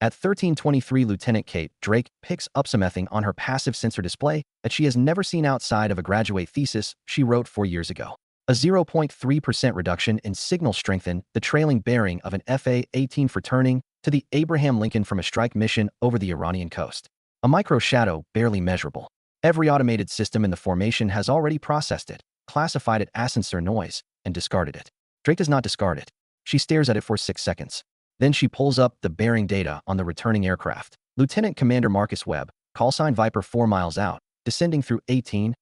At 13:23, Lieutenant Kate Drake picks up something on her passive sensor display that she has never seen outside of a graduate thesis she wrote 4 years ago. A 0.3% reduction in signal strengthened the trailing bearing of an FA-18 returning to the Abraham Lincoln from a strike mission over the Iranian coast. A micro-shadow barely measurable. Every automated system in the formation has already processed it, classified it as sensor noise, and discarded it. Drake does not discard it. She stares at it for 6 seconds. Then she pulls up the bearing data on the returning aircraft. Lieutenant Commander Marcus Webb, callsign Viper 4 miles out, descending through 18,000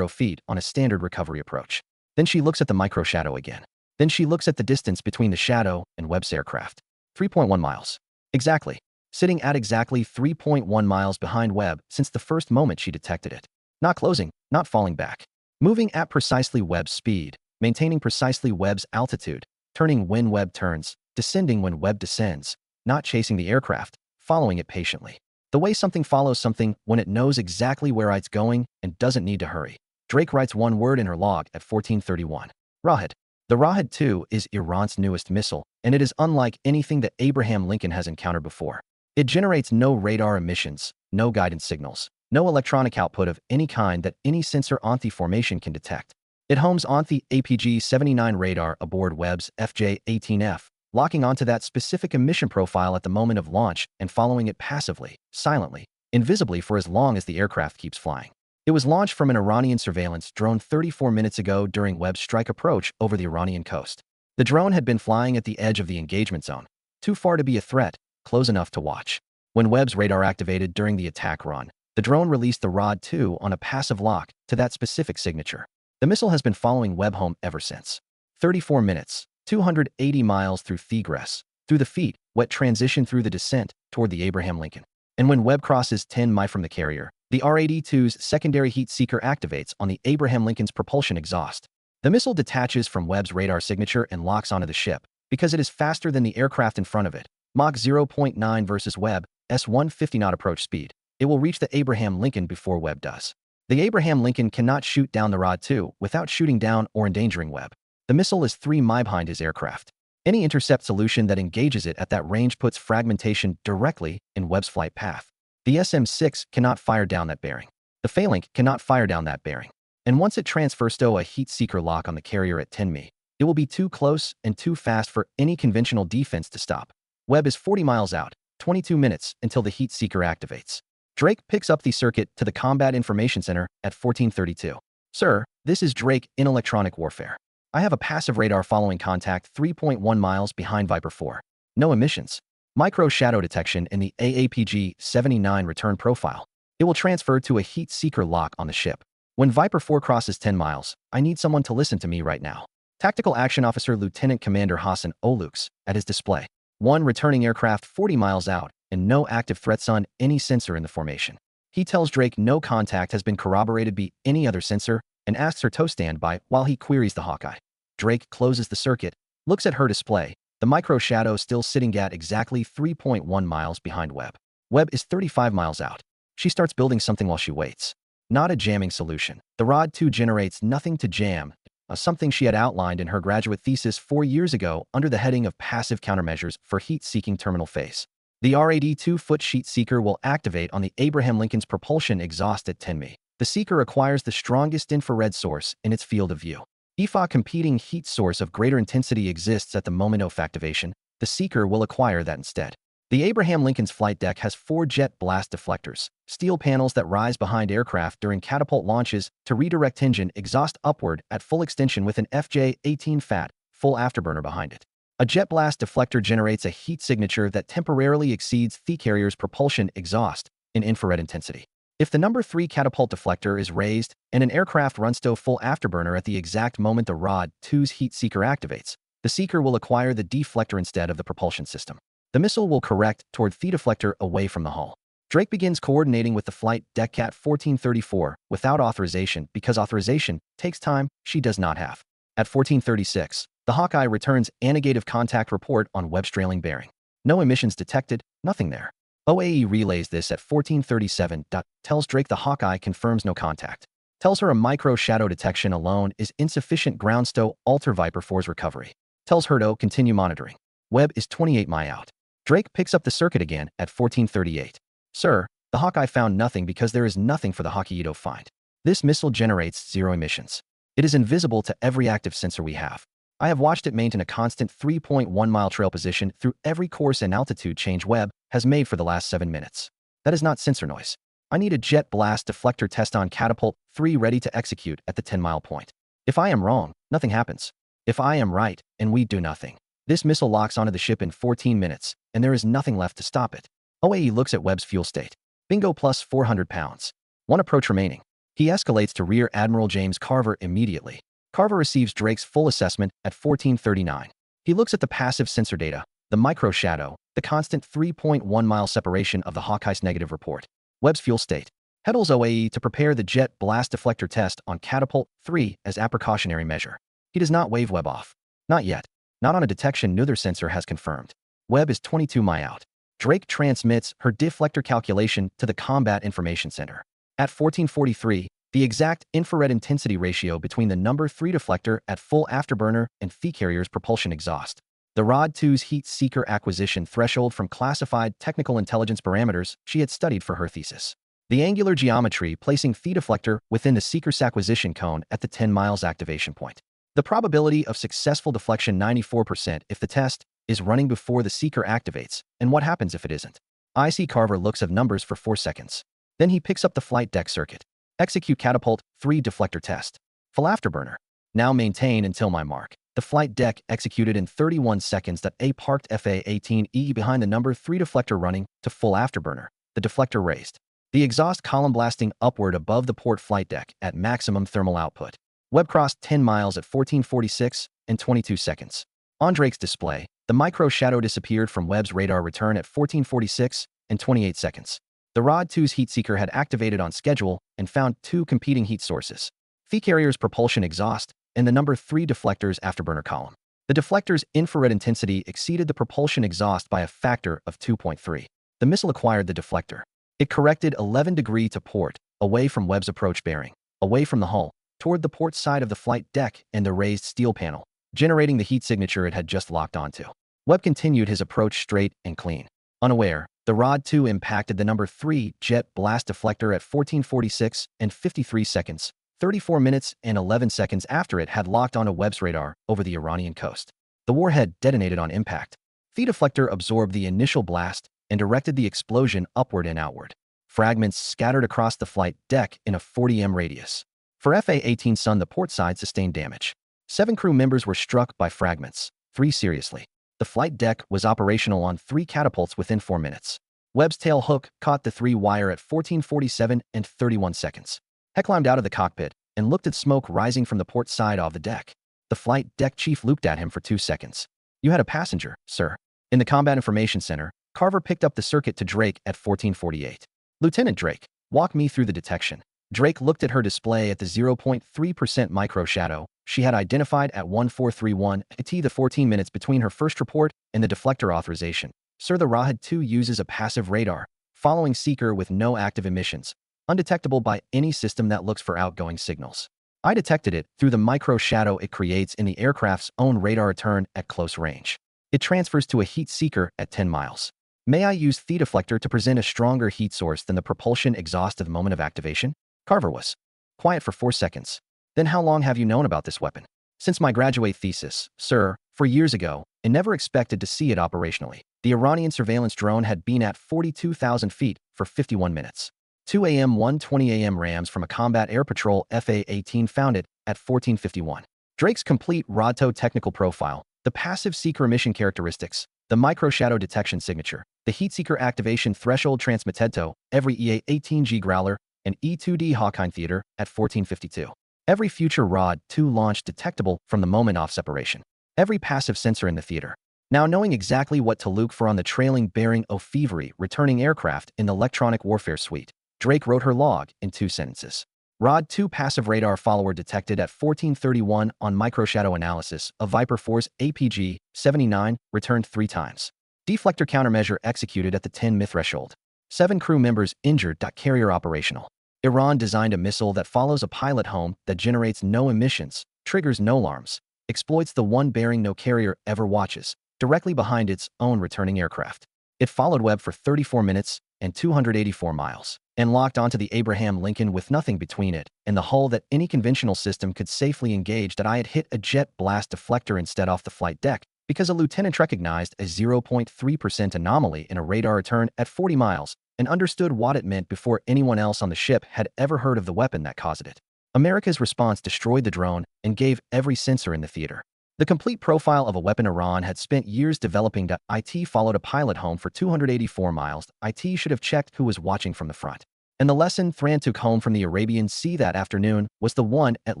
feet on a standard recovery approach. Then she looks at the micro-shadow again. Then she looks at the distance between the shadow and Webb's aircraft. 3.1 miles. Exactly. Sitting at exactly 3.1 miles behind Webb since the first moment she detected it. Not closing, not falling back. Moving at precisely Webb's speed, maintaining precisely Webb's altitude, turning when Webb turns, descending when Webb descends, not chasing the aircraft, following it patiently. The way something follows something when it knows exactly where it's going and doesn't need to hurry. Drake writes one word in her log at 14:31. Rahed. The Rahed 2 is Iran's newest missile, and it is unlike anything that Abraham Lincoln has encountered before. It generates no radar emissions, no guidance signals, no electronic output of any kind that any sensor on the formation can detect. It homes on the APG-79 radar aboard Webb's FJ-18F, locking onto that specific emission profile at the moment of launch and following it passively, silently, invisibly for as long as the aircraft keeps flying. It was launched from an Iranian surveillance drone 34 minutes ago during Webb's strike approach over the Iranian coast. The drone had been flying at the edge of the engagement zone, too far to be a threat, close enough to watch. When Webb's radar activated during the attack run, the drone released the Rahed 2 on a passive lock to that specific signature. The missile has been following Webb home ever since. 34 minutes, 280 miles through Thegress, through the feet, wet transition through the descent toward the Abraham Lincoln. And when Webb crosses 10 mi from the carrier, the R-82's secondary heat seeker activates on the Abraham Lincoln's propulsion exhaust. The missile detaches from Webb's radar signature and locks onto the ship, because it is faster than the aircraft in front of it. Mach 0.9 versus Webb's 150 knot approach speed. It will reach the Abraham Lincoln before Webb does. The Abraham Lincoln cannot shoot down the Rahed 2 without shooting down or endangering Webb. The missile is 3 mi behind his aircraft. Any intercept solution that engages it at that range puts fragmentation directly in Webb's flight path. The SM-6 cannot fire down that bearing. The Phalanx cannot fire down that bearing. And once it transfers to a heat seeker lock on the carrier at 10 mi, it will be too close and too fast for any conventional defense to stop. Webb is 40 miles out, 22 minutes until the heat seeker activates. Drake picks up the circuit to the Combat Information Center at 14:32. Sir, this is Drake in electronic warfare. I have a passive radar following contact 3.1 miles behind Viper 4. No emissions. Micro shadow detection in the AAPG-79 return profile. It will transfer to a heat seeker lock on the ship. When Viper 4 crosses 10 miles, I need someone to listen to me right now. Tactical Action Officer Lieutenant Commander Hassan Olux at his display. One returning aircraft 40 miles out and no active threats on any sensor in the formation. He tells Drake no contact has been corroborated by any other sensor and asks her to stand by while he queries the Hawkeye. Drake closes the circuit, looks at her display, the micro shadow still sitting at exactly 3.1 miles behind Webb. Webb is 35 miles out. She starts building something while she waits. Not a jamming solution. The Rahed 2 generates nothing to jam, something she had outlined in her graduate thesis 4 years ago under the heading of passive countermeasures for heat-seeking terminal phase. The R-82 foot sheet seeker will activate on the Abraham Lincoln's propulsion exhaust at 10 mi. The seeker acquires the strongest infrared source in its field of view. If a competing heat source of greater intensity exists at the moment of activation, the seeker will acquire that instead. The Abraham Lincoln's flight deck has 4 jet blast deflectors, steel panels that rise behind aircraft during catapult launches to redirect engine exhaust upward at full extension with an FJ-18 FAT, full afterburner behind it. A jet blast deflector generates a heat signature that temporarily exceeds the carrier's propulsion exhaust in infrared intensity. If the number 3 catapult deflector is raised and an aircraft runs to full afterburner at the exact moment the Rahed 2's heat seeker activates, the seeker will acquire the deflector instead of the propulsion system. The missile will correct toward the deflector away from the hull. Drake begins coordinating with the flight deck at 14:34 without authorization because authorization takes time she does not have. At 14:36, the Hawkeye returns a negative contact report on Webb's trailing bearing. No emissions detected, nothing there. OAE relays this at 14:37. Tells Drake the Hawkeye confirms no contact. Tells her a micro shadow detection alone is insufficient grounds to alter Viper 4's recovery. Tells her to continue monitoring. Webb is 28 mi out. Drake picks up the circuit again at 1438. Sir, the Hawkeye found nothing because there is nothing for the Hokkaido to find. This missile generates zero emissions. It is invisible to every active sensor we have. I have watched it maintain a constant 3.1-mile trail position through every course and altitude change Webb has made for the last 7 minutes. That is not sensor noise. I need a jet blast deflector test on Catapult 3 ready to execute at the 10-mile point. If I am wrong, nothing happens. If I am right, and we do nothing, this missile locks onto the ship in 14 minutes, and there is nothing left to stop it. OAE looks at Webb's fuel state. Bingo plus 400 pounds. 1 approach remaining. He escalates to Rear Admiral James Carver immediately. Carver receives Drake's full assessment at 1439. He looks at the passive sensor data, the micro shadow, the constant 3.1-mile separation of the Hawkeye's negative report. Webb's fuel state. Heddle's OAE to prepare the jet blast deflector test on Catapult 3 as a precautionary measure. He does not wave Webb off. Not yet. Not on a detection neither sensor has confirmed. Webb is 22 mi out. Drake transmits her deflector calculation to the Combat Information Center. At 1443, the exact infrared intensity ratio between the number 3 deflector at full afterburner and Phi carrier's propulsion exhaust. The Rod 2's heat seeker acquisition threshold from classified technical intelligence parameters she had studied for her thesis. The angular geometry placing Phi deflector within the seeker's acquisition cone at the 10 miles activation point. The probability of successful deflection 94% if the test is running before the seeker activates, and what happens if it isn't? IC Carver looks at numbers for 4 seconds. Then he picks up the flight deck circuit. Execute Catapult 3 deflector test. Full afterburner. Now maintain until my mark. The flight deck executed in 31 seconds. A parked FA-18E behind the number 3 deflector running to full afterburner. The deflector raised. The exhaust column blasting upward above the port flight deck at maximum thermal output. Webb crossed 10 miles at 1446 and 22 seconds. On Drake's display, the micro shadow disappeared from Webb's radar return at 1446 and 28 seconds. The Rod 2's heat seeker had activated on schedule and found 2 competing heat sources. Phi carrier's propulsion exhaust and the number 3 deflector's afterburner column. The deflector's infrared intensity exceeded the propulsion exhaust by a factor of 2.3. The missile acquired the deflector. It corrected 11 degrees to port, away from Webb's approach bearing, away from the hull, toward the port side of the flight deck and the raised steel panel, generating the heat signature it had just locked onto. Webb continued his approach straight and clean. Unaware, the Rod 2 impacted the number 3 jet blast deflector at 1446 and 53 seconds, 34 minutes and 11 seconds after it had locked onto Webb's radar over the Iranian coast. The warhead detonated on impact. The deflector absorbed the initial blast and directed the explosion upward and outward. Fragments scattered across the flight deck in a 40 m radius. For FA-18 Sun, the port side sustained damage. 7 crew members were struck by fragments, 3 seriously. The flight deck was operational on 3 catapults within 4 minutes. Webb's tail hook caught the 3 wire at 1447 and 31 seconds. He climbed out of the cockpit and looked at smoke rising from the port side of the deck. The flight deck chief looked at him for 2 seconds. You had a passenger, sir. In the Combat Information Center, Carver picked up the circuit to Drake at 1448. Lieutenant Drake, walk me through the detection. Drake looked at her display at the 0.3% micro shadow she had identified at 1431 at the 14 minutes between her first report and the deflector authorization. Sir, the Rahad 2 uses a passive radar, following seeker with no active emissions, undetectable by any system that looks for outgoing signals. I detected it through the micro shadow it creates in the aircraft's own radar return at close range. It transfers to a heat seeker at 10 miles. May I use the deflector to present a stronger heat source than the propulsion exhaust at the moment of activation? Carver was quiet for 4 seconds. Then how long have you known about this weapon? Since my graduate thesis, sir, 4 years ago, and never expected to see it operationally. The Iranian surveillance drone had been at 42,000 feet for 51 minutes. 2 a.m. 1:20 a.m. rams from a combat air patrol FA-18 found it at 1451. Drake's complete RODTO technical profile, the passive seeker emission characteristics, the micro-shadow detection signature, the heat seeker activation threshold transmittedo, every EA-18G Growler, and E-2D Hawkeye Theater at 1452. Every future Rod 2 launch detectable from the moment of separation. Every passive sensor in the theater. Now knowing exactly what to look for on the trailing bearing O'Fevery returning aircraft in the electronic warfare suite, Drake wrote her log in 2 sentences. Rod 2 passive radar follower detected at 1431 on microshadow analysis of Viper 4's APG-79 returned 3 times. Deflector countermeasure executed at the 10 mi threshold. 7 crew members injured. Carrier operational. Iran designed a missile that follows a pilot home that generates no emissions, triggers no alarms, exploits the one bearing no carrier ever watches, directly behind its own returning aircraft. It followed Webb for 34 minutes and 284 miles, and locked onto the Abraham Lincoln with nothing between it and the hull that any conventional system could safely engage. That I had hit a jet blast deflector instead off the flight deck, because a lieutenant recognized a 0.3% anomaly in a radar return at 40 miles and understood what it meant before anyone else on the ship had ever heard of the weapon that caused it. America's response destroyed the drone and gave every sensor in the theater. The complete profile of a weapon Iran had spent years developing. It followed a pilot home for 284 miles. It should have checked who was watching from the front. And the lesson Thran took home from the Arabian Sea that afternoon was the one at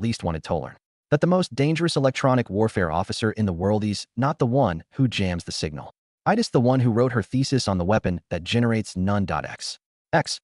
least one had told her: that the most dangerous electronic warfare officer in the world is not the one who jams the signal. It is the one who wrote her thesis on the weapon that generates none. X.